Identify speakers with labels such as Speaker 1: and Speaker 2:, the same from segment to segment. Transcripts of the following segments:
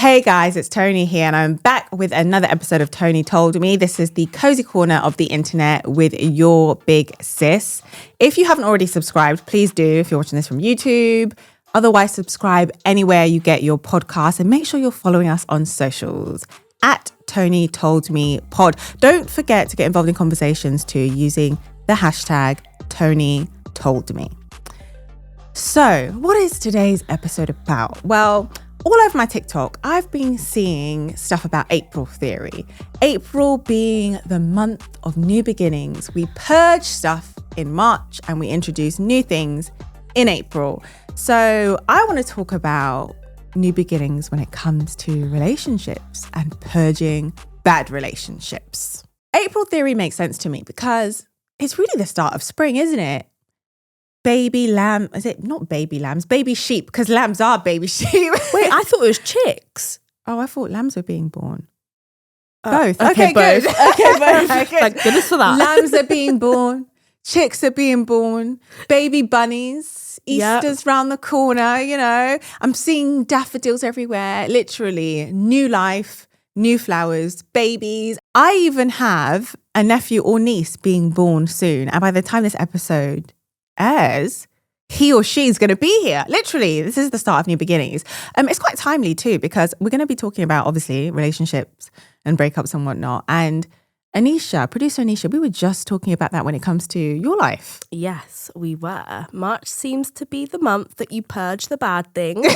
Speaker 1: Hey guys, it's Toni here and I'm back with another episode of Toni Told Me. This is the cozy corner of the internet with your big sis. If you haven't already subscribed, please do if you're watching this from YouTube. Otherwise, subscribe anywhere you get your podcast and make sure you're following us on socials at Toni Told Me Pod. Don't forget to get involved in conversations too using the hashtag Toni Told Me. So, what is today's episode about? Well, all over my TikTok, I've been seeing stuff about April theory. April being the month of new beginnings. We purge stuff in March and we introduce new things in April. So I want to talk about new beginnings when it comes to relationships and purging bad relationships. April theory makes sense to me because it's really the start of spring, isn't it? Baby lamb, is it not baby lambs? Baby sheep, because lambs are baby sheep.
Speaker 2: Wait, I thought it was chicks.
Speaker 1: Oh, I thought lambs were being born. Both. Okay,
Speaker 2: both.
Speaker 1: good.
Speaker 2: Okay, both.
Speaker 1: Okay, good.
Speaker 2: Thank goodness for that.
Speaker 1: Lambs are being born. Chicks are being born. Baby bunnies. Easter's round the corner, you know. I'm seeing daffodils everywhere. Literally, new life, new flowers, babies. I even have a nephew or niece being born soon. And by the time this episode airs, he or she's going to be here. Literally, this is the start of new beginnings. It's quite timely too, because we're going to be talking about, obviously, relationships and breakups and whatnot. And producer Anisha, we were just talking about that when it comes to your life.
Speaker 2: Yes, we were. March seems to be the month that you purge the bad things.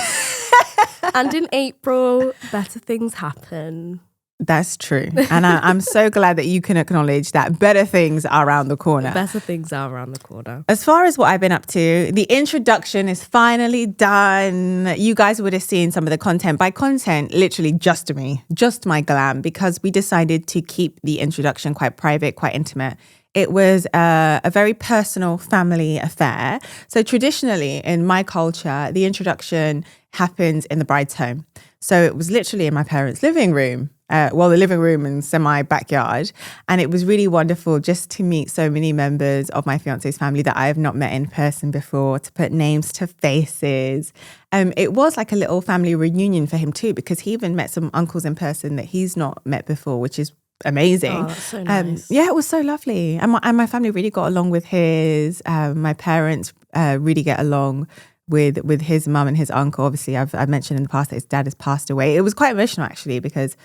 Speaker 2: And in April, better things happen.
Speaker 1: That's true. And I'm so glad that you can acknowledge that better things are around the corner.
Speaker 2: Better things are around the corner.
Speaker 1: As far as what I've been up to, the introduction is finally done. You guys would have seen some of the content. By content, literally just me, just my glam, because we decided to keep the introduction quite private, quite intimate. It was a very personal family affair. So traditionally in my culture, the introduction happens in the bride's home. So it was literally in my parents' living room. The living room and semi-backyard. And it was really wonderful just to meet so many members of my fiance's family that I have not met in person before, to put names to faces. It was like a little family reunion for him too, because he even met some uncles in person that he's not met before, which is amazing.
Speaker 2: Oh, that's so nice.
Speaker 1: Yeah, it was so lovely. And my family really got along with his. My parents really get along with his mum and his uncle. Obviously, I've mentioned in the past that his dad has passed away. It was quite emotional actually, because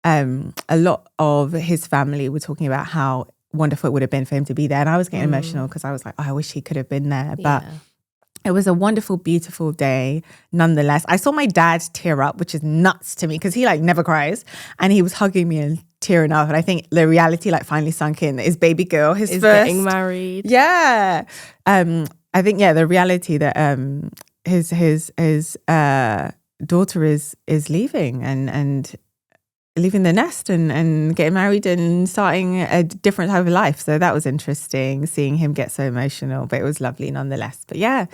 Speaker 1: a lot of his family were talking about how wonderful it would have been for him to be there. And I was getting emotional because I was like, oh, I wish he could have been there. But it was a wonderful, beautiful day nonetheless. I saw my dad tear up, which is nuts to me because he like never cries. And he was hugging me and tearing up. And I think the reality like finally sunk in. His baby girl, his
Speaker 2: is
Speaker 1: first.
Speaker 2: Getting married.
Speaker 1: Yeah. I think, the reality that his daughter is leaving and leaving the nest and getting married and starting a different type of life. So that was interesting, seeing him get so emotional, but it was lovely nonetheless. But yeah,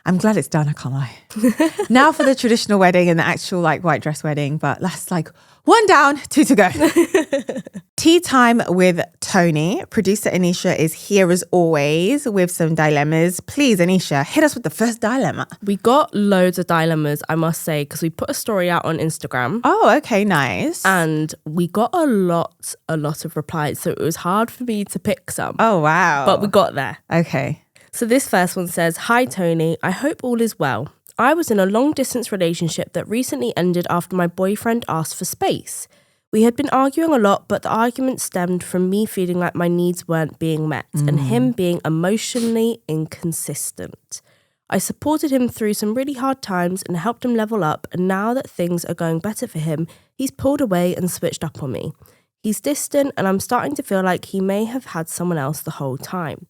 Speaker 1: I'm glad it's done, I can't lie. Now for the traditional wedding and the actual like white dress wedding, but that's like one down, two to go. Tea time with Toni. Producer Anisha is here as always with some dilemmas. Please, Anisha, hit us with the first dilemma.
Speaker 2: We got loads of dilemmas, I must say, because we put a story out on Instagram.
Speaker 1: Oh, okay, nice.
Speaker 2: And we got a lot of replies. So it was hard for me to pick some.
Speaker 1: Oh, wow.
Speaker 2: But we got there.
Speaker 1: Okay.
Speaker 2: So this first one says, "Hi Toni, I hope all is well. I was in a long distance relationship that recently ended after my boyfriend asked for space. We had been arguing a lot, but the argument stemmed from me feeling like my needs weren't being met and him being emotionally inconsistent. I supported him through some really hard times and helped him level up, and now that things are going better for him, he's pulled away and switched up on me. He's distant and I'm starting to feel like he may have had someone else the whole time.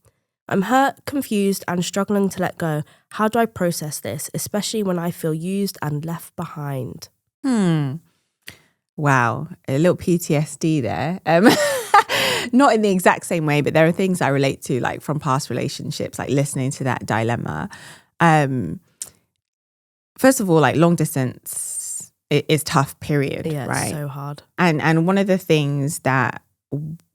Speaker 2: I'm hurt, confused and struggling to let go. How do I process this, especially when I feel used and left behind?"
Speaker 1: Wow, a little PTSD there. Not in the exact same way, but there are things I relate to, like from past relationships, like listening to that dilemma. First of all, like long distance is tough, period.
Speaker 2: Yeah,
Speaker 1: right?
Speaker 2: It's so hard.
Speaker 1: And one of the things that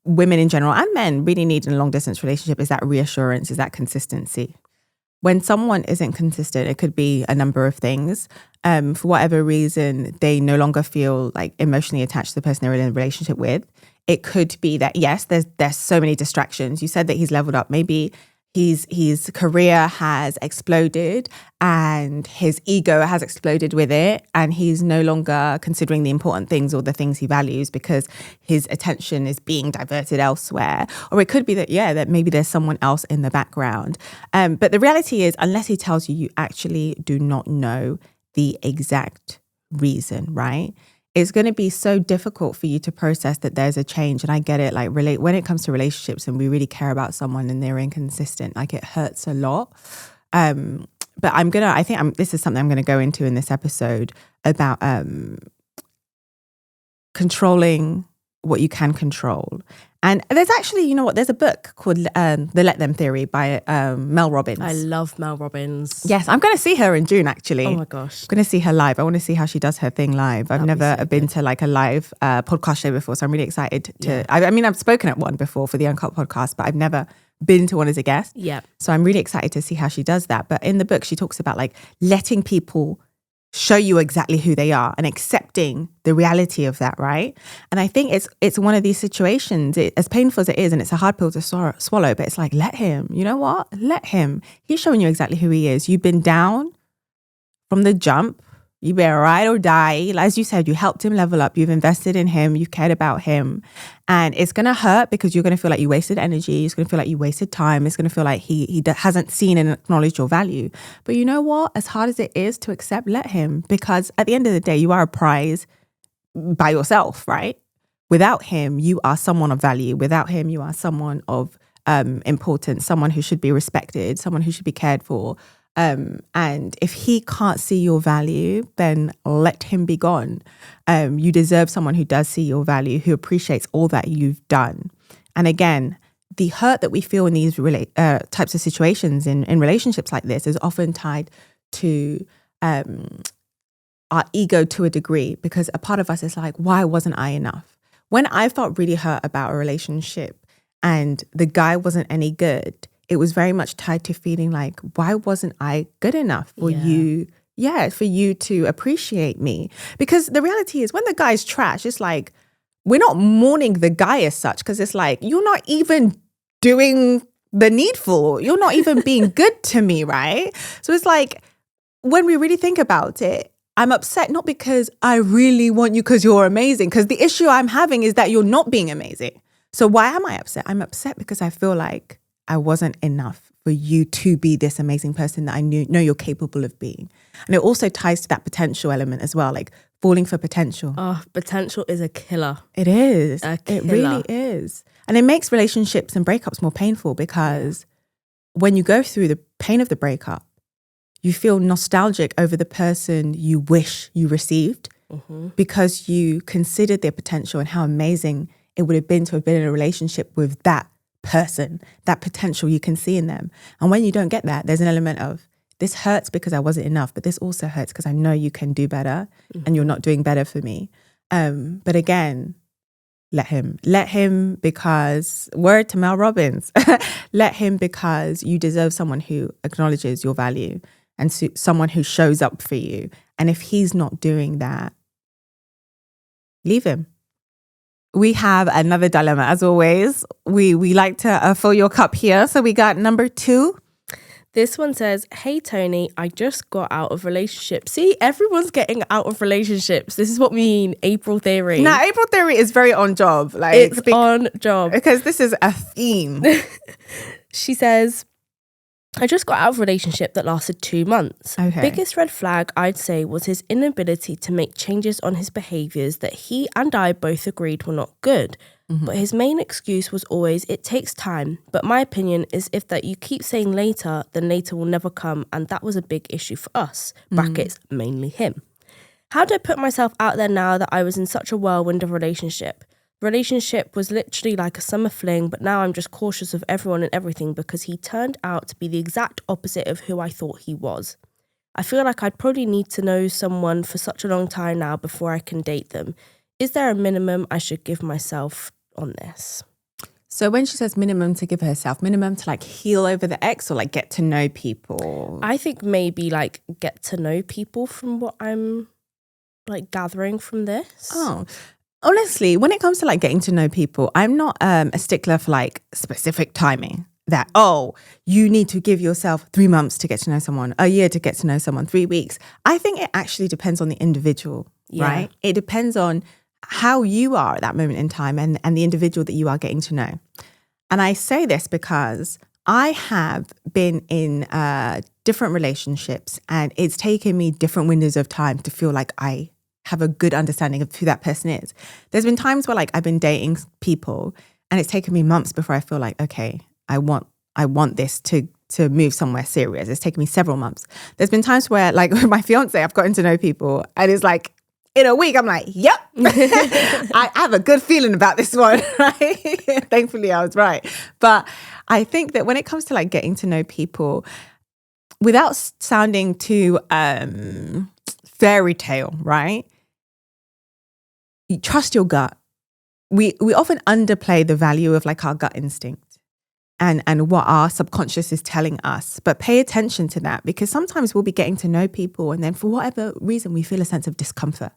Speaker 1: women in general and men really need in a long distance relationship is that reassurance, is that consistency. when someone isn't consistent, it could be a number of things. For whatever reason, they no longer feel like emotionally attached to the person they're in a relationship with. It could be that, yes, there's so many distractions. You said that he's leveled up. Maybe his career has exploded and his ego has exploded with it, and he's no longer considering the important things or the things he values because his attention is being diverted elsewhere. Or it could be that, that maybe there's someone else in the background. But the reality is, unless he tells you, you actually do not know the exact reason, right? It's going to be so difficult for you to process that there's a change. And I get it, like when it comes to relationships and we really care about someone and they're inconsistent, like it hurts a lot. But this is something I'm going to go into in this episode about controlling what you can control. And there's actually, there's a book called The Let Them Theory by Mel Robbins.
Speaker 2: I love Mel Robbins.
Speaker 1: Yes, I'm going to see her in June, actually.
Speaker 2: Oh my gosh.
Speaker 1: I'm going to see her live. I want to see how she does her thing live. I've never been to like a live podcast show before, so I'm really excited to... Yeah. I mean, I've spoken at one before for the Uncut podcast, but I've never been to one as a guest.
Speaker 2: Yeah.
Speaker 1: So I'm really excited to see how she does that. But in the book, she talks about like letting people show you exactly who they are and accepting the reality of that, right? And I think it's one of these situations, as painful as it is, and it's a hard pill to swallow, but it's like, let him. You know what? Let him. He's showing you exactly who he is. You've been down from the jump. You've been ride or die. As you said, you helped him level up. You've invested in him. You've cared about him. And it's going to hurt because you're going to feel like you wasted energy. It's going to feel like you wasted time. It's going to feel like he hasn't seen and acknowledged your value. But you know what? As hard as it is to accept, let him. Because at the end of the day, you are a prize by yourself, right? Without him, you are someone of value. Without him, you are someone of importance, someone who should be respected, someone who should be cared for. And if he can't see your value, then let him be gone. You deserve someone who does see your value, who appreciates all that you've done. And again, the hurt that we feel in these types of situations in relationships like this is often tied to our ego to a degree, because a part of us is like, why wasn't I enough? When I felt really hurt about a relationship and the guy wasn't any good, it was very much tied to feeling like, why wasn't I good enough for you? Yeah, for you to appreciate me. Because the reality is when the guy's trash, it's like, we're not mourning the guy as such, because it's like, you're not even doing the needful. You're not even being good to me, right? So it's like, when we really think about it, I'm upset not because I really want you because you're amazing, because the issue I'm having is that you're not being amazing. So why am I upset? I'm upset because I feel like I wasn't enough for you to be this amazing person that I know you're capable of being. And it also ties to that potential element as well, like falling for potential.
Speaker 2: Oh, potential is a killer.
Speaker 1: It is.
Speaker 2: It
Speaker 1: really is. And it makes relationships and breakups more painful because when you go through the pain of the breakup, you feel nostalgic over the person you wish you received because you considered their potential and how amazing it would have been to have been in a relationship with that person, that potential you can see in them. And when you don't get that, there's an element of, this hurts because I wasn't enough, but this also hurts because I know you can do better and you're not doing better for me. But again, let him because, word to Mel Robbins, let him because you deserve someone who acknowledges your value and someone who shows up for you. And if he's not doing that, leave him. We have another dilemma, as always. We like to fill your cup here. So we got number 2.
Speaker 2: This one says, hey, Toni, I just got out of relationship. See, everyone's getting out of relationships. This is what we mean, April theory.
Speaker 1: Now, April theory is very on job. Like
Speaker 2: it's on job.
Speaker 1: Because this is a theme.
Speaker 2: She says, I just got out of a relationship that lasted 2 months.
Speaker 1: Okay.
Speaker 2: Biggest red flag, I'd say, was his inability to make changes on his behaviours that he and I both agreed were not good. But his main excuse was always, it takes time. But my opinion is if that you keep saying later, then later will never come. And that was a big issue for us, brackets, mainly him. How do I put myself out there now that I was in such a whirlwind of relationship? Relationship was literally like a summer fling, but now I'm just cautious of everyone and everything because he turned out to be the exact opposite of who I thought he was. I feel like I'd probably need to know someone for such a long time now before I can date them. Is there a minimum I should give myself on this?
Speaker 1: So when she says minimum to give herself, minimum to like heal over the ex or like get to know people?
Speaker 2: I think maybe like get to know people from what I'm like gathering from this.
Speaker 1: Oh, honestly, when it comes to like getting to know people, I'm not a stickler for like specific timing. That, oh, you need to give yourself 3 months to get to know someone, a year to get to know someone, 3 weeks. I think it actually depends on the individual, right? It depends on how you are at that moment in time and the individual that you are getting to know. And I say this because I have been in different relationships and it's taken me different windows of time to feel like I have a good understanding of who that person is. There's been times where like I've been dating people and it's taken me months before I feel like, okay, I want this to move somewhere serious. It's taken me several months. There's been times where like with my fiance, I've gotten to know people and it's like in a week, I'm like, yep, I have a good feeling about this one, right? Thankfully, I was right. But I think that when it comes to like getting to know people, without sounding too fairy tale, right? You trust your gut. We often underplay the value of like our gut instinct and what our subconscious is telling us. But pay attention to that because sometimes we'll be getting to know people and then for whatever reason, we feel a sense of discomfort.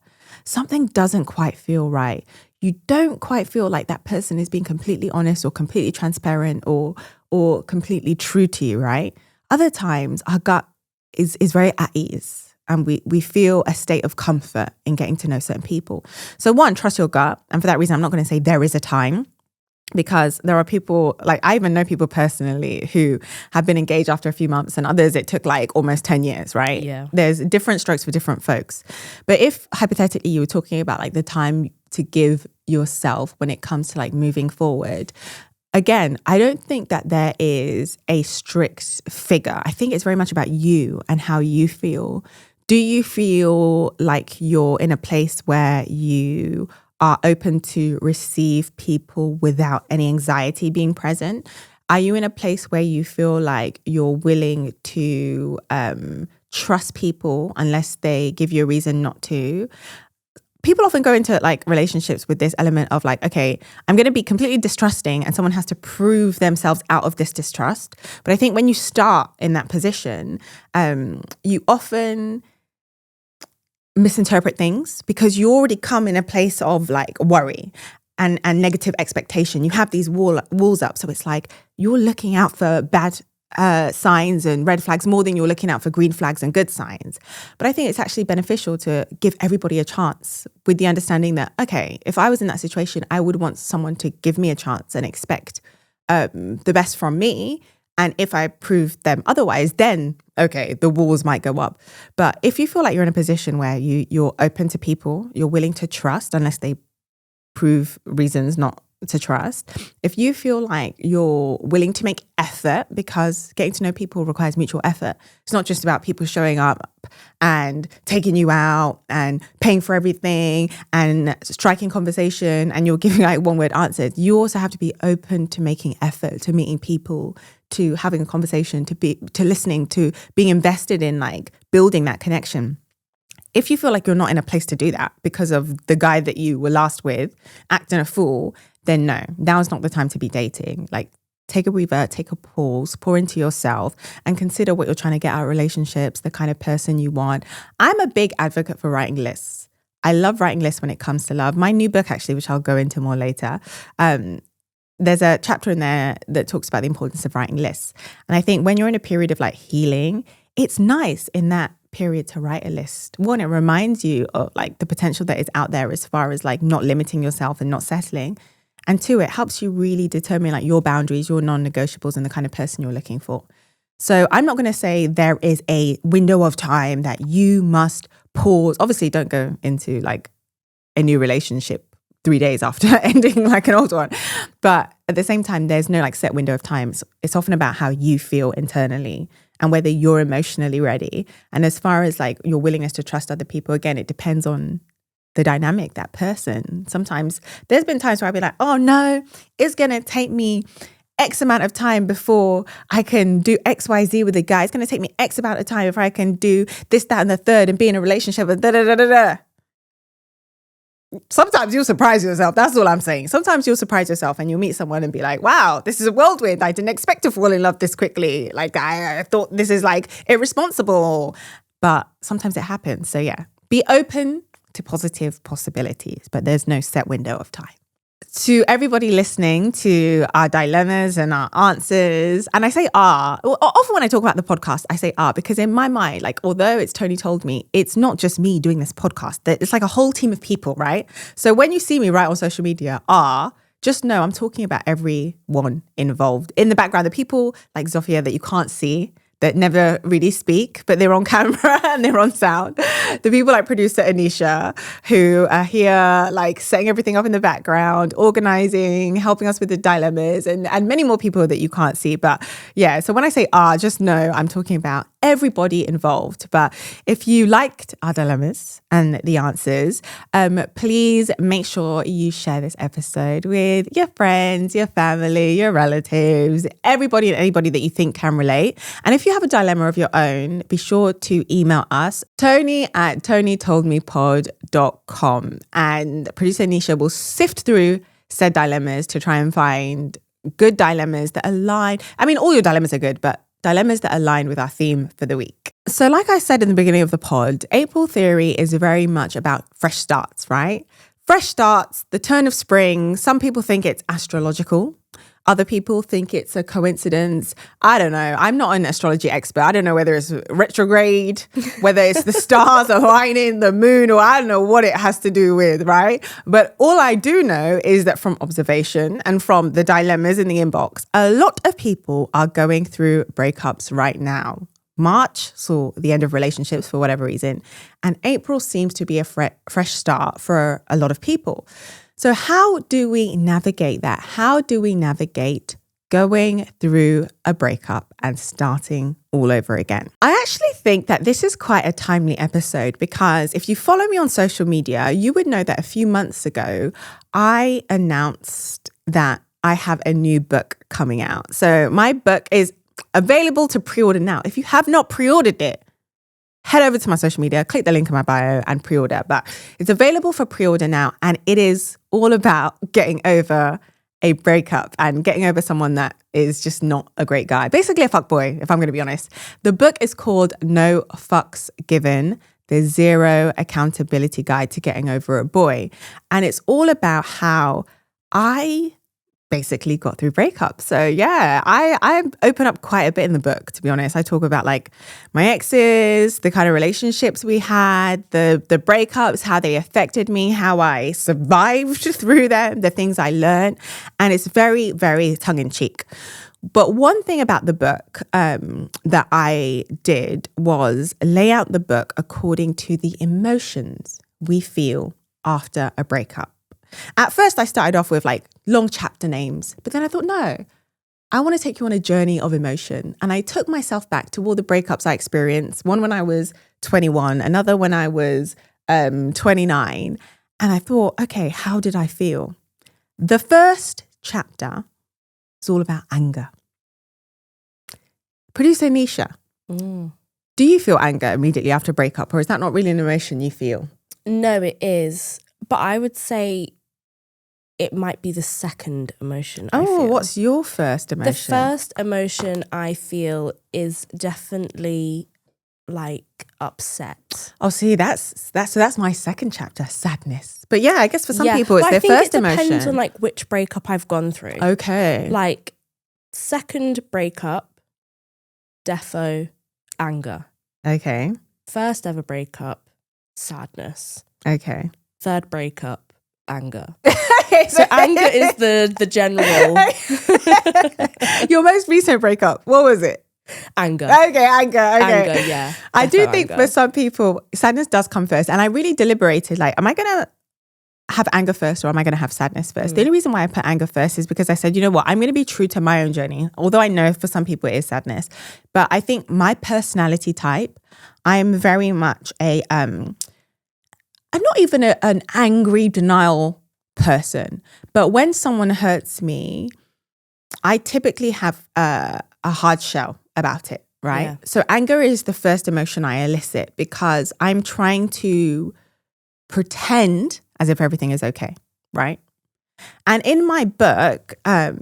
Speaker 1: Something doesn't quite feel right. You don't quite feel like that person is being completely honest or completely transparent or completely true to you, right? Other times our gut is very at ease and we feel a state of comfort in getting to know certain people. So one, trust your gut. And for that reason, I'm not going to say there is a time because there are people, like I even know people personally who have been engaged after a few months and others it took like almost 10 years, right?
Speaker 2: Yeah.
Speaker 1: There's different strokes for different folks. But if hypothetically you were talking about like the time to give yourself when it comes to like moving forward, again, I don't think that there is a strict figure. I think it's very much about you and how you feel. Do you feel like you're in a place where you are open to receive people without any anxiety being present? Are you in a place where you feel like you're willing to trust people unless they give you a reason not to? People often go into like relationships with this element of like, okay, I'm going to be completely distrusting and someone has to prove themselves out of this distrust. But I think when you start in that position, you often misinterpret things because you already come in a place of like worry and negative expectation. You have these walls up. So it's like you're looking out for bad signs and red flags more than you're looking out for green flags and good signs. But I think it's actually beneficial to give everybody a chance with the understanding that, okay, if I was in that situation, I would want someone to give me a chance and expect the best from me. And if I prove them otherwise, then, okay, the walls might go up. But if you feel like you're in a position where you're open to people, you're willing to trust unless they prove reasons not to trust. If you feel like you're willing to make effort, because getting to know people requires mutual effort. It's not just about people showing up and taking you out and paying for everything and striking conversation and you're giving like one word answers. You also have to be open to making effort, to meeting people, to having a conversation, to listening, to being invested in like building that connection. If you feel like you're not in a place to do that because of the guy that you were last with acting a fool, then no, now's not the time to be dating. Like take a breather, take a pause, pour into yourself and consider what you're trying to get out of relationships, the kind of person you want. I'm a big advocate for writing lists. I love writing lists when it comes to love. My new book, actually, which I'll go into more later, there's a chapter in there that talks about the importance of writing lists. And I think when you're in a period of like healing, it's nice in that period to write a list. One, it reminds you of like the potential that is out there as far as like not limiting yourself and not settling. And two, it helps you really determine like your boundaries, your non-negotiables and the kind of person you're looking for. So I'm not going to say there is a window of time that you must pause. Obviously, don't go into like a new relationship 3 days after ending like an old one. But at the same time, there's no like set window of time. It's often about how you feel internally and whether you're emotionally ready. And as far as like your willingness to trust other people, again, it depends on the dynamic, that person. Sometimes there's been times where I'll be like, oh no, it's going to take me X amount of time before I can do X, Y, Z with a guy. It's going to take me X amount of time before I can do this, that, and the third and be in a relationship with da, da, da, da, da. sometimes you'll surprise yourself. That's all I'm saying. Sometimes you'll surprise yourself and you'll meet someone and be like, wow, this is a whirlwind. I didn't expect to fall in love this quickly. Like I thought this is like irresponsible. But sometimes it happens. So yeah, be open to positive possibilities, but there's no set window of time. To everybody listening to our dilemmas and our answers, and I say often when I talk about the podcast, I say because in my mind, like, although it's Toni Told Me, it's not just me doing this podcast. It's like a whole team of people, right? So when you see me write on social media, just know I'm talking about everyone involved. In the background, the people like Zofia that you can't see, that never really speak, but they're on camera and they're on sound. The people like producer Anisha, who are here like setting everything up in the background, organizing, helping us with the dilemmas, and many more people that you can't see. But yeah, so when I say just know I'm talking about everybody involved. But if you liked our dilemmas and the answers, please make sure you share this episode with your friends, your family, your relatives, everybody and anybody that you think can relate. And if you have a dilemma of your own, be sure to email us, tony@tonitoldmepod.com. And producer Nisha will sift through said dilemmas to try and find good dilemmas that align. I mean, all your dilemmas are good, but dilemmas that align with our theme for the week. So like I said in the beginning of the pod, April theory is very much about fresh starts, right? Fresh starts, the turn of spring. Some people think it's astrological. Other people think it's a coincidence. I don't know. I'm not an astrology expert. I don't know whether it's retrograde, whether it's the stars aligning, the moon, or I don't know what it has to do with, right? But all I do know is that from observation and from the dilemmas in the inbox, a lot of people are going through breakups right now. March saw the end of relationships for whatever reason, and April seems to be a fresh start for a lot of people. So how do we navigate that? How do we navigate going through a breakup and starting all over again? I actually think that this is quite a timely episode because if you follow me on social media, you would know that a few months ago, I announced that I have a new book coming out. So my book is available to pre-order now. If you have not pre-ordered it, head over to my social media, click the link in my bio and pre-order. But it's available for pre-order now. And it is all about getting over a breakup and getting over someone that is just not a great guy. Basically a fuckboy, if I'm going to be honest. The book is called No Fucks Given, the Zero Accountability Guide to Getting Over a Boy. And it's all about how I basically got through breakups. So yeah, I open up quite a bit in the book, to be honest. I talk about like my exes, the kind of relationships we had, the breakups, how they affected me, how I survived through them, the things I learned. And it's very, very tongue-in-cheek. But one thing about the book that I did was lay out the book according to the emotions we feel after a breakup. At first, I started off with like long chapter names, but then I thought, no, I want to take you on a journey of emotion. And I took myself back to all the breakups I experienced, one when I was 21, another when I was 29. And I thought, okay, how did I feel? The first chapter is all about anger. Producer Nisha, do you feel anger immediately after a breakup, or is that not really an emotion you feel?
Speaker 2: No, it is. But I would say it might be the second emotion I feel.
Speaker 1: What's your first emotion?
Speaker 2: The first emotion I feel is definitely like upset.
Speaker 1: Oh, see, that's my second chapter, sadness. But yeah, I guess for some people it's their first emotion.
Speaker 2: I think it depends on like which breakup I've gone through.
Speaker 1: Okay.
Speaker 2: Like second breakup, defo, anger.
Speaker 1: Okay.
Speaker 2: First ever breakup, sadness.
Speaker 1: Okay.
Speaker 2: Third breakup, anger. So anger is the general.
Speaker 1: Your most recent breakup, what was it?
Speaker 2: Anger.
Speaker 1: Okay, anger.
Speaker 2: Anger, yeah.
Speaker 1: I do think for some people, sadness does come first. And I really deliberated, like, am I going to have anger first or am I going to have sadness first? The only reason why I put anger first is because I said, you know what, I'm going to be true to my own journey. Although I know for some people it is sadness. But I think my personality type, I am very much I'm not even an angry denial person. But when someone hurts me, I typically have a hard shell about it, right? Yeah. So anger is the first emotion I elicit because I'm trying to pretend as if everything is okay, right? And in my book, I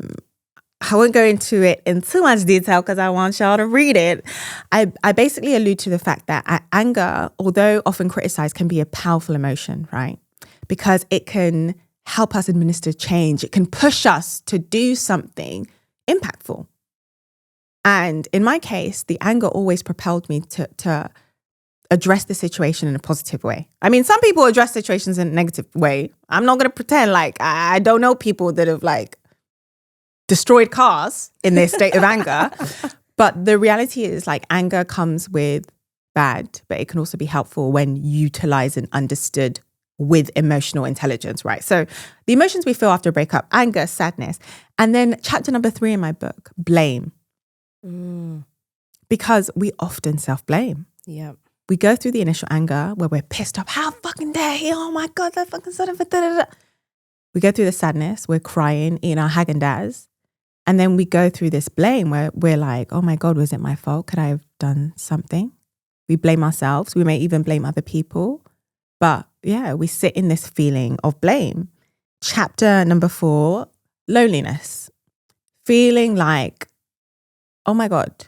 Speaker 1: won't go into it in too much detail because I want y'all to read it. I basically allude to the fact that anger, although often criticized, can be a powerful emotion, right? Because it can help us administer change. It can push us to do something impactful. And in my case, the anger always propelled me to address the situation in a positive way. I mean, some people address situations in a negative way. I'm not going to pretend like I don't know people that have like destroyed cars in their state of anger. But the reality is like anger comes with bad, but it can also be helpful when utilized and understood with emotional intelligence, right? So the emotions we feel after a breakup, anger, sadness. And then chapter number 3 in my book, blame. Because we often self-blame.
Speaker 2: Yeah.
Speaker 1: We go through the initial anger where we're pissed off. How fucking dare he? Oh my God, that fucking son of a da-da-da. We go through the sadness. We're crying, eating our Haagen-Dazs. And then we go through this blame where we're like, oh my God, was it my fault? Could I have done something? We blame ourselves. We may even blame other people. But yeah, we sit in this feeling of blame. Chapter number 4, loneliness. Feeling like, oh my God,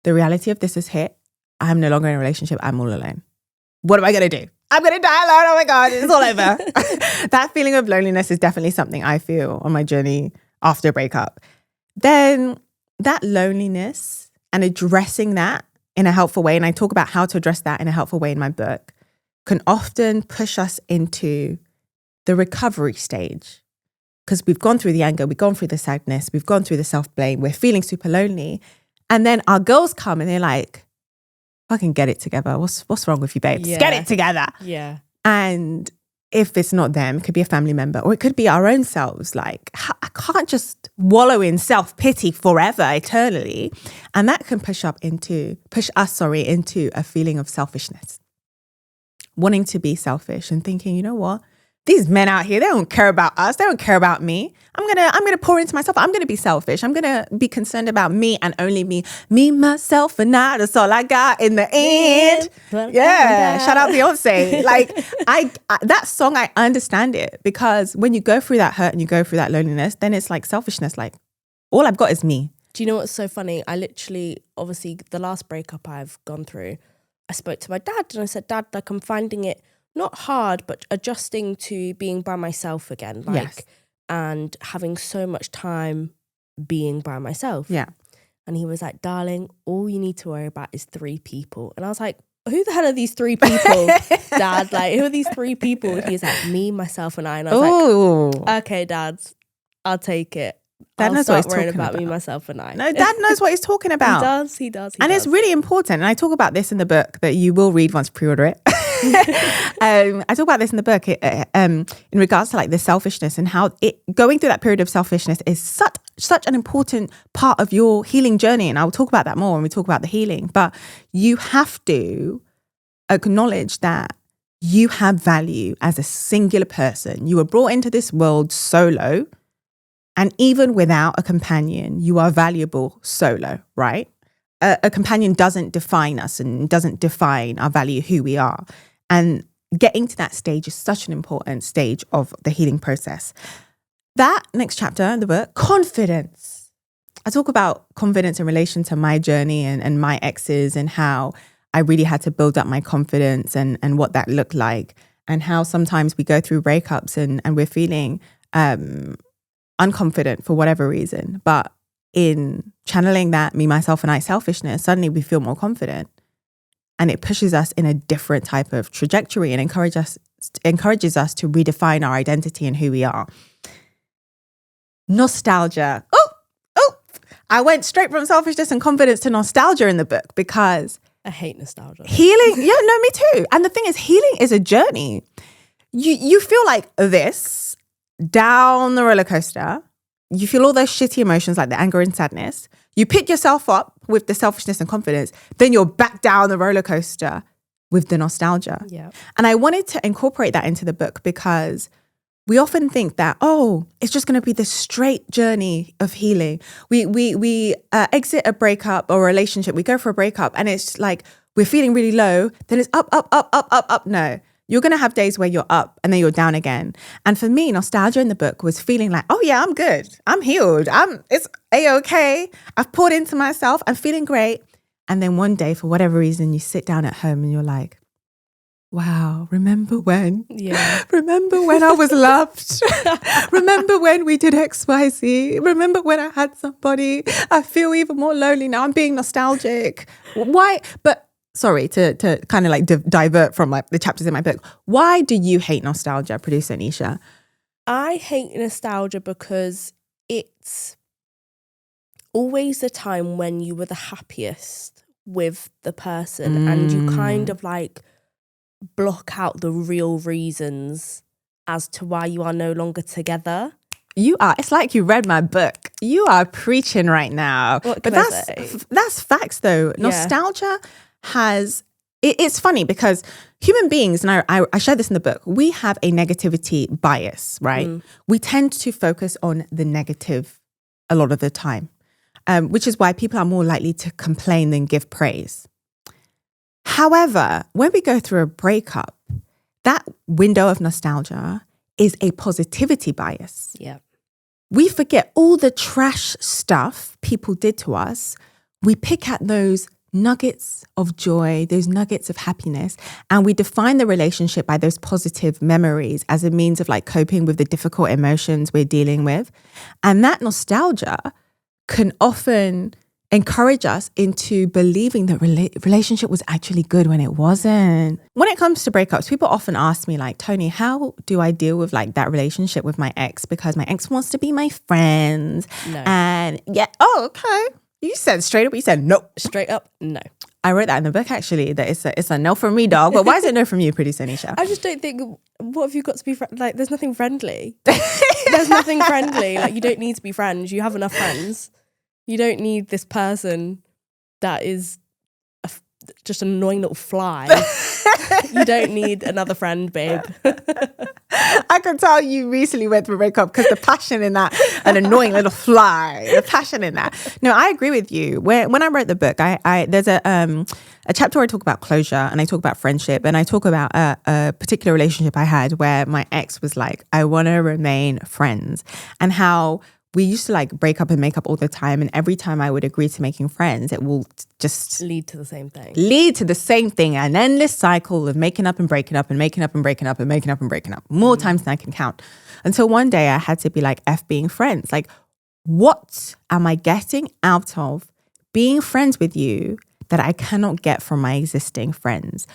Speaker 1: the reality of this is hit. I'm no longer in a relationship. I'm all alone. What am I going to do? I'm going to die alone. Oh my God, it's all over. That feeling of loneliness is definitely something I feel on my journey after a breakup. Then that loneliness and addressing that in a helpful way, and I talk about how to address that in a helpful way in my book, can often push us into the recovery stage. Because we've gone through the anger, we've gone through the sadness, we've gone through the self-blame, we're feeling super lonely. And then our girls come and they're like, fucking get it together. What's wrong with you, babes?
Speaker 2: Yeah.
Speaker 1: Get it together.
Speaker 2: Yeah.
Speaker 1: And if it's not them, it could be a family member or it could be our own selves. Like, I can't just wallow in self-pity forever, eternally. And that can push us into a feeling of selfishness. Wanting to be selfish and thinking, you know what? These men out here, they don't care about us. They don't care about me. I'm gonna pour into myself. I'm gonna be selfish. I'm gonna be concerned about me and only me. Me, myself, and I. That's all I got in the end. Yeah. Shout out Beyonce. Like that song, I understand it because when you go through that hurt and you go through that loneliness, then it's like selfishness. Like all I've got is me.
Speaker 2: Do you know what's so funny? I literally, obviously, the last breakup I've gone through, I spoke to my dad and I said, Dad, like I'm finding it not hard, but adjusting to being by myself again, like,
Speaker 1: Yes.
Speaker 2: and having so much time being by myself.
Speaker 1: Yeah.
Speaker 2: And he was like, darling, all you need to worry about is 3 people. And I was like, who the hell are these 3 people, Dad? Like, who are these 3 people? And he's like, me, myself, and I. And I was like, okay, Dad, I'll take it.
Speaker 1: Dad knows what he's talking
Speaker 2: about me, myself, and I.
Speaker 1: No, Dad knows what he's talking about.
Speaker 2: He does.
Speaker 1: And it's really important. And I talk about this in the book that you will read once you pre-order it. I talk about this in the book in regards to like the selfishness and how going through that period of selfishness is such an important part of your healing journey. And I will talk about that more when we talk about the healing. But you have to acknowledge that you have value as a singular person. You were brought into this world solo. And even without a companion, you are valuable solo, right? A companion doesn't define us and doesn't define our value, who we are. And getting to that stage is such an important stage of the healing process. That next chapter in the book, confidence. I talk about confidence in relation to my journey and my exes and how I really had to build up my confidence and what that looked like. And how sometimes we go through breakups and we're feeling unconfident for whatever reason. But in channeling that me, myself, and I selfishness, suddenly we feel more confident. And it pushes us in a different type of trajectory and encourages us to redefine our identity and who we are. Nostalgia. Oh, I went straight from selfishness and confidence to nostalgia in the book because
Speaker 2: I hate nostalgia.
Speaker 1: Healing, yeah, no, me too. And the thing is, healing is a journey. You feel like this down the roller coaster. You feel all those shitty emotions like the anger and sadness. You pick yourself up with the selfishness and confidence. Then you're back down the roller coaster with the nostalgia.
Speaker 2: Yeah.
Speaker 1: And I wanted to incorporate that into the book because we often think that, it's just going to be this straight journey of healing. We exit a breakup or a relationship. We go for a breakup and it's like we're feeling really low. Then it's up, up, up, up, up, up. No, You're going to have days where you're up and then you're down again. And for me, nostalgia in the book was feeling like, oh yeah, I'm good. I'm healed. It's A-okay. I've poured into myself. I'm feeling great. And then one day, for whatever reason, you sit down at home and you're like, wow, remember when?
Speaker 2: Yeah.
Speaker 1: Remember when I was loved? Remember when we did XYZ? Remember when I had somebody? I feel even more lonely now. I'm being nostalgic. Why? But sorry to kind of like divert from like the chapters in my book. Why do you hate nostalgia, producer Nisha?
Speaker 2: I hate nostalgia because it's always the time when you were the happiest with the person and you kind of like block out the real reasons as to why you are no longer together.
Speaker 1: It's like you read my book. You are preaching right now.
Speaker 2: What
Speaker 1: but
Speaker 2: can I say?
Speaker 1: that's facts though.
Speaker 2: Yeah.
Speaker 1: Nostalgia it's funny because human beings, and I share this in the book, we have a negativity bias, right? We tend to focus on the negative a lot of the time, which is why people are more likely to complain than give praise. However, when we go through a breakup, that window of nostalgia is a positivity bias.
Speaker 2: Yeah.
Speaker 1: We forget all the trash stuff people did to us. We pick at those nuggets of joy, those nuggets of happiness, and we define the relationship by those positive memories as a means of like coping with the difficult emotions we're dealing with. And that nostalgia can often encourage us into believing that relationship was actually good when it wasn't. When it comes to breakups, people often ask me like, Toni, how do I deal with like that relationship with my ex? Because my ex wants to be my friend.
Speaker 2: No.
Speaker 1: And yeah, oh, okay. You said straight up, you said no.
Speaker 2: Straight up, no.
Speaker 1: I wrote that in the book actually, that it's a no from me, dog. But why is it no from you, producer Nisha?
Speaker 2: I just don't think, what have you got to be like, there's nothing friendly. There's nothing friendly. Like, you don't need to be friends. You have enough friends. You don't need this person that is just an annoying little fly. You don't need another friend, babe.
Speaker 1: I can tell you recently went through a breakup because the passion in that, an annoying little fly, the passion in that. No, I agree with you. When I wrote the book, there's a chapter where I talk about closure and I talk about friendship and I talk about a particular relationship I had where my ex was like, I want to remain friends, and how we used to like break up and make up all the time. And every time I would agree to making friends, it will just
Speaker 2: lead to the same thing.
Speaker 1: An endless cycle of making up and breaking up and making up and breaking up and making up and breaking up more times than I can count. Until one day I had to be like, F being friends. Like, what am I getting out of being friends with you that I cannot get from my existing friends?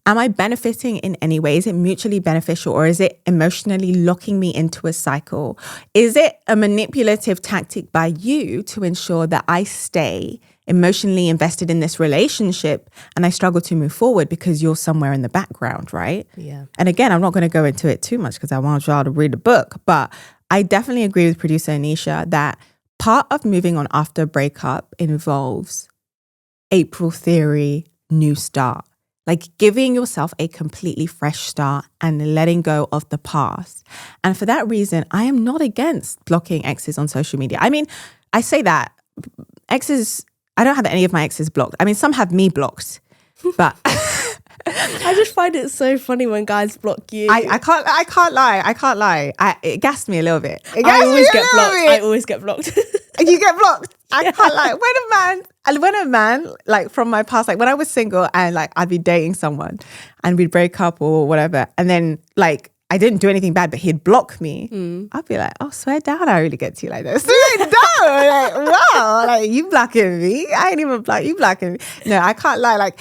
Speaker 1: Am I benefiting in any way? Is it mutually beneficial, or is it emotionally locking me into a cycle? Is it a manipulative tactic by you to ensure that I stay emotionally invested in this relationship and I struggle to move forward because you're somewhere in the background, right?
Speaker 2: Yeah.
Speaker 1: And again, I'm not going to go into it too much because I want y'all to read the book, but I definitely agree with producer Anisha that part of moving on after a breakup involves April theory, new start. Like giving yourself a completely fresh start and letting go of the past. And for that reason, I am not against blocking exes on social media. I mean, I say that exes, I don't have any of my exes blocked. I mean, some have me blocked, but
Speaker 2: I just find it so funny when guys block you.
Speaker 1: I can't lie. It gassed me a little bit.
Speaker 2: I always get blocked.
Speaker 1: You get blocked. I can't lie. When a man, like from my past, like when I was single and like I'd be dating someone and we'd break up or whatever, and then like I didn't do anything bad, but he'd block me. I'd be like, oh, swear down, I really get to you like this. Swear down, like, wow, like you blocking me. I ain't even block you blocking me. No, I can't lie. Like,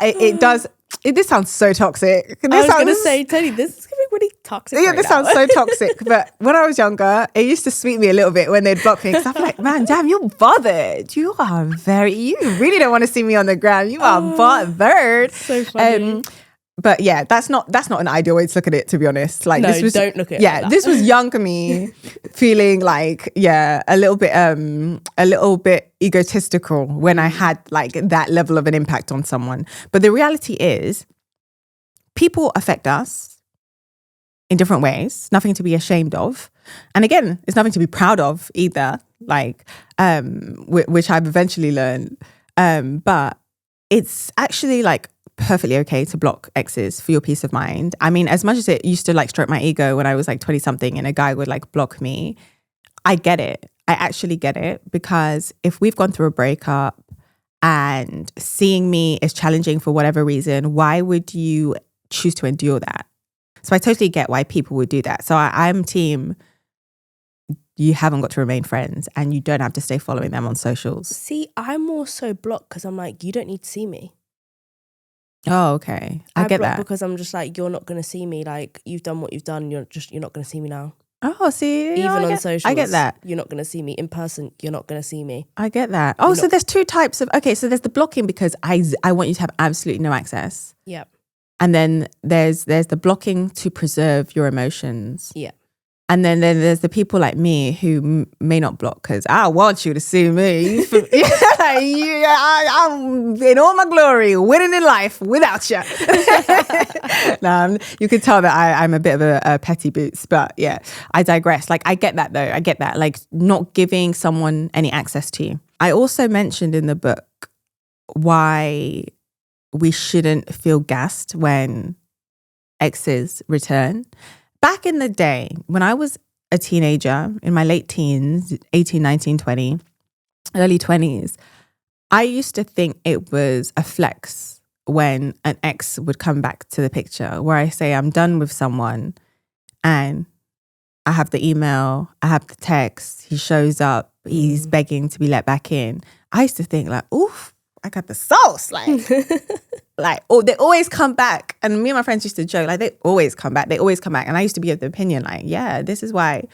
Speaker 1: it does. This sounds so toxic.
Speaker 2: I was going to say, Toni, this is going to be really toxic.
Speaker 1: Yeah, this sounds so toxic. But when I was younger, it used to sweet me a little bit when they'd block me. Because I'm like, man, damn, you're bothered. You really don't want to see me on the ground. You are bothered.
Speaker 2: So funny.
Speaker 1: But yeah, that's not an ideal way to look at it, to be honest. Like,
Speaker 2: no,
Speaker 1: this was,
Speaker 2: don't look at it.
Speaker 1: Yeah,
Speaker 2: like that.
Speaker 1: This was young me feeling like, a little bit egotistical when I had like that level of an impact on someone. But the reality is, people affect us in different ways. Nothing to be ashamed of, and again, it's nothing to be proud of either. Like, which I've eventually learned. But it's actually like perfectly okay to block exes for your peace of mind. I mean, as much as it used to like stroke my ego when I was like 20 something and a guy would like block me, I get it. I actually get it, because if we've gone through a breakup and seeing me is challenging for whatever reason, why would you choose to endure that? So I totally get why people would do that. So I'm team, you haven't got to remain friends and you don't have to stay following them on socials.
Speaker 2: See, I'm more so blocked because I'm like, you don't need to see me.
Speaker 1: Oh, okay. I get that.
Speaker 2: Because I'm just like, you're not going to see me. Like, you've done what you've done. You're not going to see me now.
Speaker 1: Oh, see,
Speaker 2: even on socials,
Speaker 1: I get that.
Speaker 2: You're not going to see me in person. You're not going to see me.
Speaker 1: I get that. Oh, so there's two types of. Okay, so there's the blocking because I want you to have absolutely no access.
Speaker 2: Yeah.
Speaker 1: And then there's the blocking to preserve your emotions.
Speaker 2: Yeah.
Speaker 1: And then there's the people like me who may not block because I want you to see me. I'm in all my glory, winning in life without you. You can tell that I'm a bit of a petty boots, but yeah, I digress. Like, I get that though. I get that. Like, not giving someone any access to you. I also mentioned in the book why we shouldn't feel gassed when exes return. Back in the day, when I was a teenager, in my late teens, 18, 19, 20, early 20s, I used to think it was a flex when an ex would come back to the picture, where I say I'm done with someone and I have the email, I have the text, he shows up, he's begging to be let back in. I used to think like, oof, I got the sauce. Oh, they always come back. And me and my friends used to joke, like, they always come back. They always come back. And I used to be of the opinion, like, yeah, this is why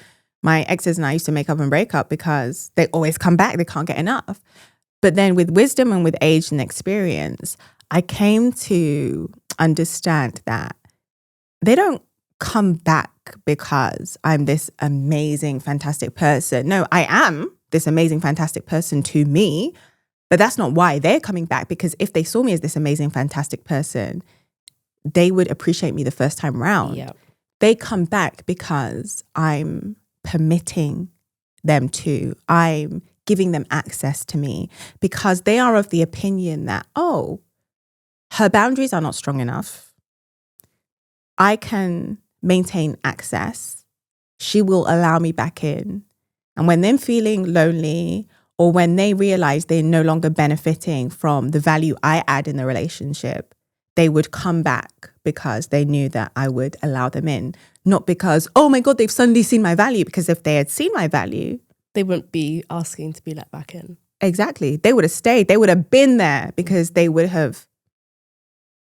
Speaker 1: my exes and I used to make up and break up, because they always come back. They can't get enough. But then with wisdom and with age and experience, I came to understand that they don't come back because I'm this amazing, fantastic person. No, I am this amazing, fantastic person to me. But that's not why they're coming back, because if they saw me as this amazing, fantastic person, they would appreciate me the first time round.
Speaker 2: Yeah.
Speaker 1: They come back because I'm permitting them to. I'm giving them access to me, because they are of the opinion that, oh, her boundaries are not strong enough. I can maintain access. She will allow me back in. And when they're feeling lonely, or when they realize they're no longer benefiting from the value I add in the relationship, they would come back because they knew that I would allow them in. Not because, oh my God, they've suddenly seen my value. Because if they had seen my value,
Speaker 2: they wouldn't be asking to be let back in.
Speaker 1: Exactly. They would have stayed. They would have been there, because they would have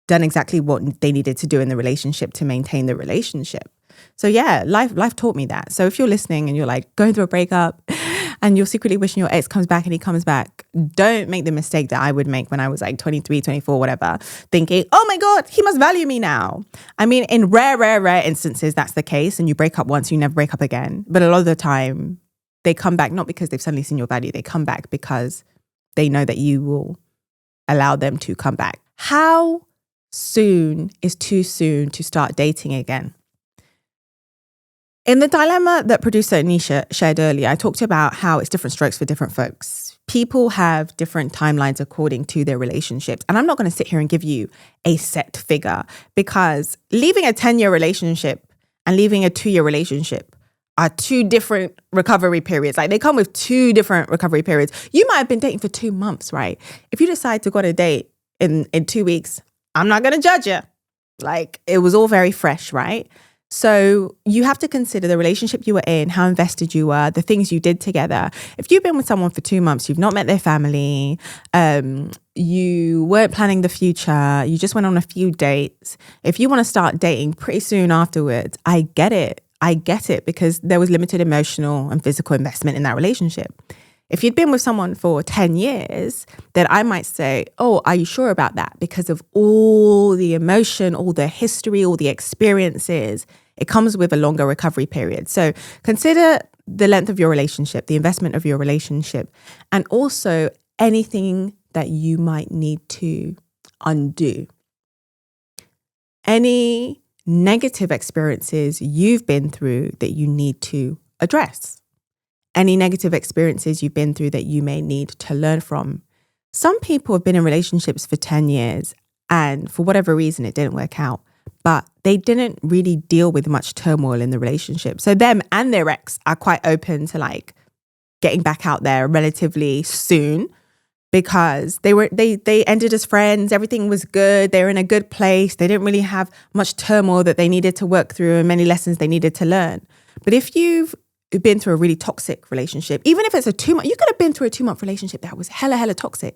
Speaker 1: done exactly what they needed to do in the relationship to maintain the relationship. So yeah, life taught me that. So if you're listening and you're like going through a breakup and you're secretly wishing your ex comes back and he comes back, don't make the mistake that I would make when I was like 23, 24, whatever, thinking, oh my God, he must value me now. I mean, in rare instances, that's the case. And you break up once, you never break up again. But a lot of the time, they come back not because they've suddenly seen your value. They come back because they know that you will allow them to come back. How soon is too soon to start dating again? In the dilemma that producer Anisha shared earlier, I talked about how it's different strokes for different folks. People have different timelines according to their relationships. And I'm not going to sit here and give you a set figure, because leaving a 10-year relationship and leaving a 2-year relationship are two different recovery periods. Like, they come with two different recovery periods. You might have been dating for 2 months, right? If you decide to go on a date in 2 weeks, I'm not going to judge you. Like, it was all very fresh, right? So you have to consider the relationship you were in, how invested you were, the things you did together. If you've been with someone for 2 months, you've not met their family, you weren't planning the future, you just went on a few dates. If you want to start dating pretty soon afterwards, I get it. I get it, because there was limited emotional and physical investment in that relationship. If you'd been with someone for 10 years, then I might say, oh, are you sure about that? Because of all the emotion, all the history, all the experiences, it comes with a longer recovery period. So consider the length of your relationship, the investment of your relationship, and also anything that you might need to undo. Any negative experiences you've been through that you need to address. Any negative experiences you've been through that you may need to learn from. Some people have been in relationships for 10 years and for whatever reason, it didn't work out. But they didn't really deal with much turmoil in the relationship. So them and their ex are quite open to like getting back out there relatively soon, because they ended as friends. Everything was good. They were in a good place. They didn't really have much turmoil that they needed to work through and many lessons they needed to learn. But if you've been through a really toxic relationship, even if it's a 2 month, you could have been through a 2 month relationship that was hella toxic.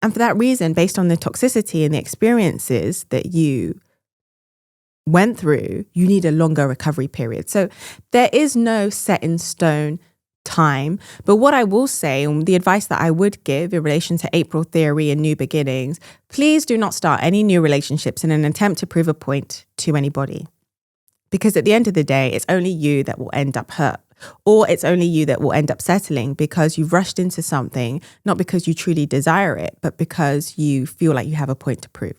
Speaker 1: And for that reason, based on the toxicity and the experiences that you went through, you need a longer recovery period. So there is no set in stone time. But what I will say, and the advice that I would give in relation to April theory and new beginnings, please do not start any new relationships in an attempt to prove a point to anybody. Because at the end of the day, it's only you that will end up hurt, or it's only you that will end up settling because you've rushed into something, not because you truly desire it, but because you feel like you have a point to prove.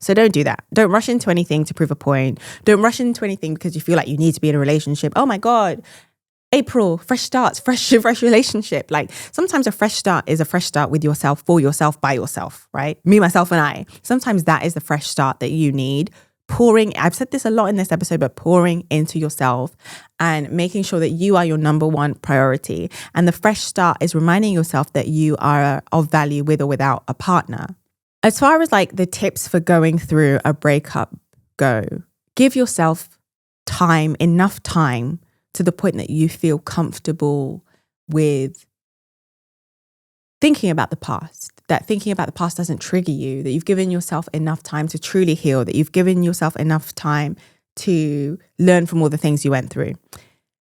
Speaker 1: So don't do that. Don't rush into anything to prove a point. Don't rush into anything because you feel like you need to be in a relationship. Oh my God, April, fresh starts, fresh relationship. Like sometimes a fresh start is a fresh start with yourself, for yourself, by yourself, right? Me, myself, and I. Sometimes that is the fresh start that you need. Pouring, I've said this a lot in this episode, but pouring into yourself and making sure that you are your number one priority. And the fresh start is reminding yourself that you are of value with or without a partner. As far as like the tips for going through a breakup go, give yourself time, enough time to the point that you feel comfortable with thinking about the past, that thinking about the past doesn't trigger you, that you've given yourself enough time to truly heal, that you've given yourself enough time to learn from all the things you went through.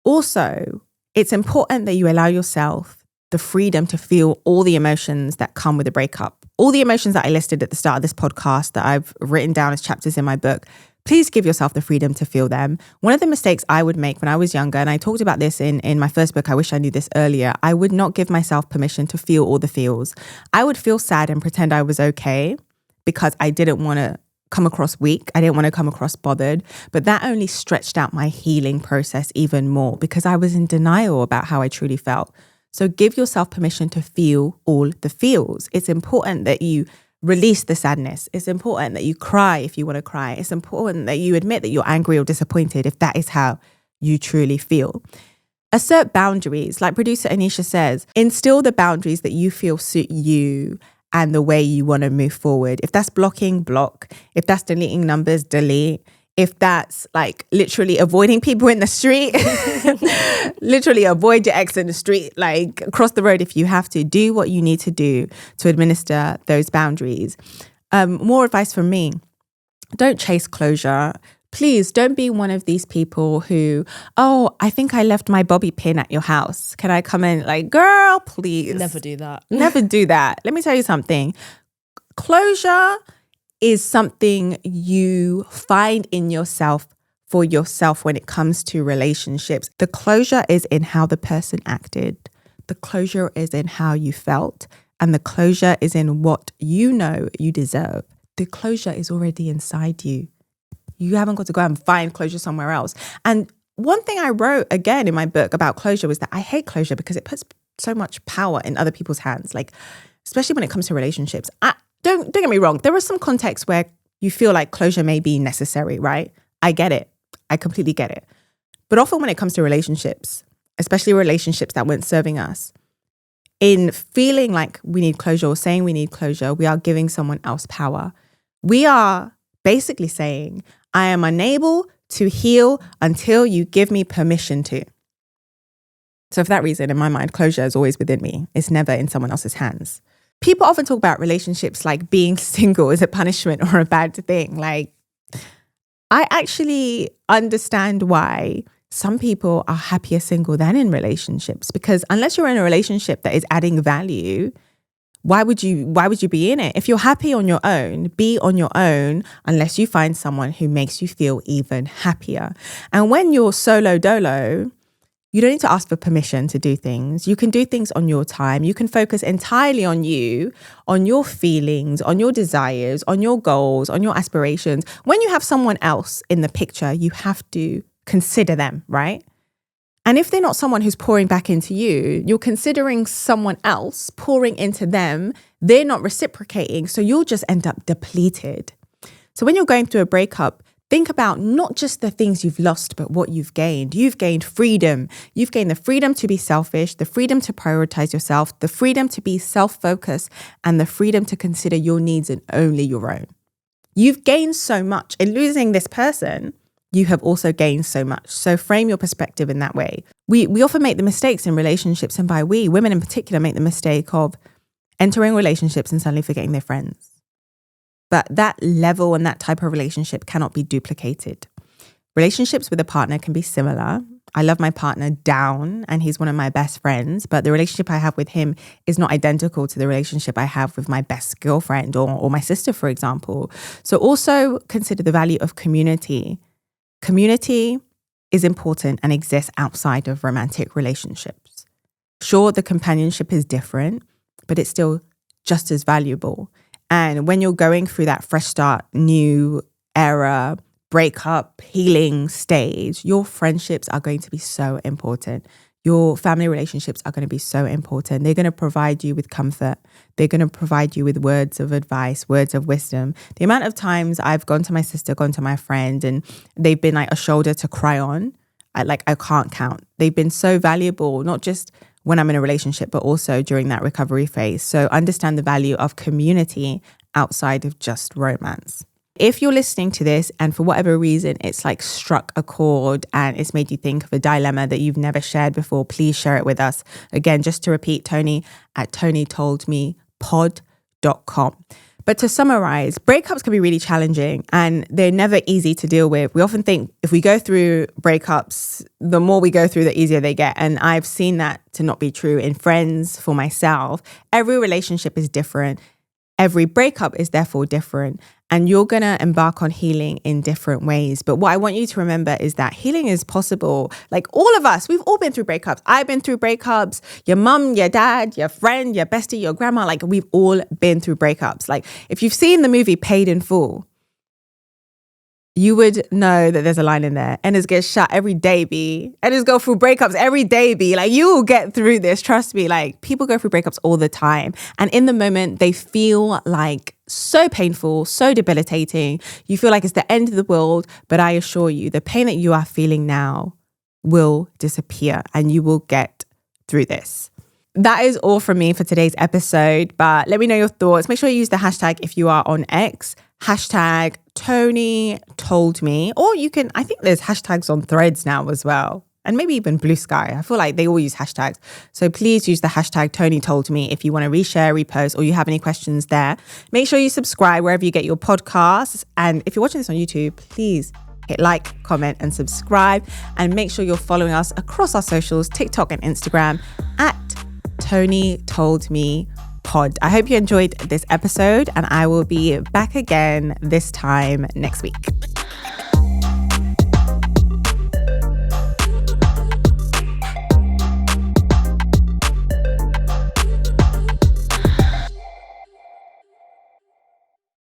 Speaker 1: Also, it's important that you allow yourself the freedom to feel all the emotions that come with a breakup. All the emotions that I listed at the start of this podcast that I've written down as chapters in my book, please give yourself the freedom to feel them. One of the mistakes I would make when I was younger, and I talked about this in my first book, I Wish I Knew This Earlier, I would not give myself permission to feel all the feels. I would feel sad and pretend I was okay because I didn't want to come across weak. I didn't want to come across bothered. But that only stretched out my healing process even more because I was in denial about how I truly felt. So give yourself permission to feel all the feels. It's important that you release the sadness. It's important that you cry if you want to cry. It's important that you admit that you're angry or disappointed if that is how you truly feel. Assert boundaries. Like producer Anisha says, instill the boundaries that you feel suit you and the way you want to move forward. If that's blocking, block. If that's deleting numbers, delete. If that's like literally avoiding people in the street, literally avoid your ex in the street, like across the road if you have to. Do what you need to do to administer those boundaries. More advice from me. Don't chase closure. Please don't be one of these people who, oh, I think I left my bobby pin at your house. Can I come in? Like, girl, please.
Speaker 2: Never do that.
Speaker 1: Never do that. Let me tell you something. Closure is something you find in yourself for yourself when it comes to relationships. The closure is in how the person acted. The closure is in how you felt. And the closure is in what you know you deserve. The closure is already inside you. You haven't got to go and find closure somewhere else. And one thing I wrote again in my book about closure was that I hate closure because it puts so much power in other people's hands. Like, especially when it comes to relationships. Don't get me wrong. There are some contexts where you feel like closure may be necessary, right? I get it. I completely get it. But often when it comes to relationships, especially relationships that weren't serving us, in feeling like we need closure or saying we need closure, we are giving someone else power. We are basically saying, I am unable to heal until you give me permission to. So for that reason, in my mind, closure is always within me. It's never in someone else's hands. People often talk about relationships like being single is a punishment or a bad thing. Like, I actually understand why some people are happier single than in relationships, because unless you're in a relationship that is adding value, why would you be in it? If you're happy on your own, be on your own unless you find someone who makes you feel even happier. And when you're solo dolo, you don't need to ask for permission to do things. You can do things on your time. You can focus entirely on you, on your feelings, on your desires, on your goals, on your aspirations. When you have someone else in the picture, you have to consider them, right? And if they're not someone who's pouring back into you, you're considering someone else pouring into them. They're not reciprocating. So you'll just end up depleted. So when you're going through a breakup, think about not just the things you've lost, but what you've gained. You've gained freedom. You've gained the freedom to be selfish, the freedom to prioritize yourself, the freedom to be self-focused, and the freedom to consider your needs and only your own. You've gained so much. In losing this person, you have also gained so much. So frame your perspective in that way. We often make the mistakes in relationships, and by we, women in particular, make the mistake of entering relationships and suddenly forgetting their friends. But that level and that type of relationship cannot be duplicated. Relationships with a partner can be similar. I love my partner down and he's one of my best friends, but the relationship I have with him is not identical to the relationship I have with my best girlfriend or my sister, for example. So also consider the value of community. Community is important and exists outside of romantic relationships. Sure, the companionship is different, but it's still just as valuable. And when you're going through that fresh start, new era, breakup, healing stage, your friendships are going to be so important. Your family relationships are going to be so important. They're going to provide you with comfort. They're going to provide you with words of advice, words of wisdom. The amount of times I've gone to my sister, gone to my friend, and they've been like a shoulder to cry on, I can't count. They've been so valuable, not just when I'm in a relationship, but also during that recovery phase. So understand the value of community outside of just romance. If you're listening to this and for whatever reason, it's like struck a chord and it's made you think of a dilemma that you've never shared before, please share it with us. Again, just to repeat, Toni at ToniToldMePod.com. But to summarize, breakups can be really challenging and they're never easy to deal with. We often think if we go through breakups, the more we go through, the easier they get. And I've seen that to not be true in friends, for myself. Every relationship is different. Every breakup is therefore different. And you're going to embark on healing in different ways. But what I want you to remember is that healing is possible. Like all of us, we've all been through breakups. I've been through breakups. Your mum, your dad, your friend, your bestie, your grandma, like we've all been through breakups. Like if you've seen the movie Paid in Full, you would know that there's a line in there. Endas get shot every day, B. Endas go through breakups every day, B. Like you will get through this. Trust me. Like people go through breakups all the time. And in the moment, they feel like so painful, so debilitating. You feel like it's the end of the world. But I assure you, the pain that you are feeling now will disappear and you will get through this. That is all from me for today's episode. But let me know your thoughts. Make sure you use the hashtag if you are on X. Hashtag Toni told me, or you can, I think there's hashtags on Threads now as well. And maybe even Blue Sky. I feel like they all use hashtags. So please use the hashtag Toni told me if you want to reshare, repost, or you have any questions there. Make sure you subscribe wherever you get your podcasts. And if you're watching this on YouTube, please hit like, comment, and subscribe. And make sure you're following us across our socials, TikTok and Instagram at Toni Told Me Pod. I hope you enjoyed this episode and I will be back again this time next week.